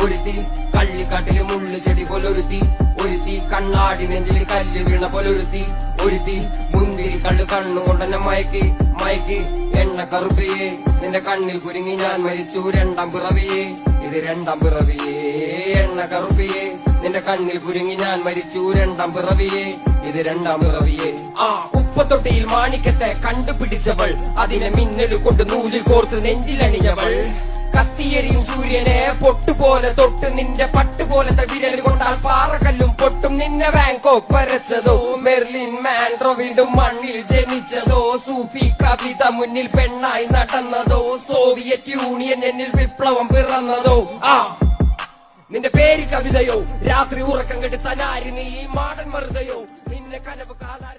ഒരുത്തി കള്ളിക്കാട്ടില് മുള്ളു ചെടി പോലൊരുത്തി, ഒരുത്തി കണ്ണാടി നെഞ്ചിൽ കല്ല് വീണ പോലൊരുത്തി, ഒരുത്തി മുന്തിരി കള്ളു കണ്ണുകൊണ്ടെന്നെ മയക്കി എണ്ണ കറുപ്പിയേ, നിന്റെ കണ്ണിൽ കുരുങ്ങി ഞാൻ മരിച്ചു രണ്ടാം പിറവിയേ, ഇത് രണ്ടാം പിറവിയേ. എണ്ണ കറുപ്പിയേ, നിന്റെ കണ്ണിൽ കുരുങ്ങി ഞാൻ മരിച്ചു രണ്ടാം പിറവിയേ, ഇത് രണ്ടാം പിറവിയേ. ഉപ്പത്തൊട്ടിയിൽ മാണിക്കത്തെ കണ്ടുപിടിച്ചവൾ, അതിനെ മിന്നല് കൊണ്ട് നൂലിൽ കോർത്ത് നെഞ്ചിലണിഞ്ഞവൾ, കത്തിയെരിയും സൂര്യനെ പൊട്ടുപോലെ തൊട്ട് നിന്റെ പട്ടുപോലത്തെ വിരൽ കൊണ്ടാൽ പാറകല്ലും പൊട്ടും. നിന്നെ ബാങ്കോക്ക് വരച്ചതോ മെർലിൻ മാൻഡ്രോ വീണ്ടും മണ്ണിൽ ജനിച്ചതോ, സൂഫി കവിത മുന്നിൽ പെണ്ണായി നടന്നതോ, സോവിയറ്റ് യൂണിയൻ എന്നിൽ വിപ്ലവം പിറന്നതോ. നിന്റെ പേര് കവിതയോ, രാത്രി ഉറക്കം കെടുത്താൻ ആര് നീ മാടൻ മറുതയോ, നിന്നെ കനവ് കാണാ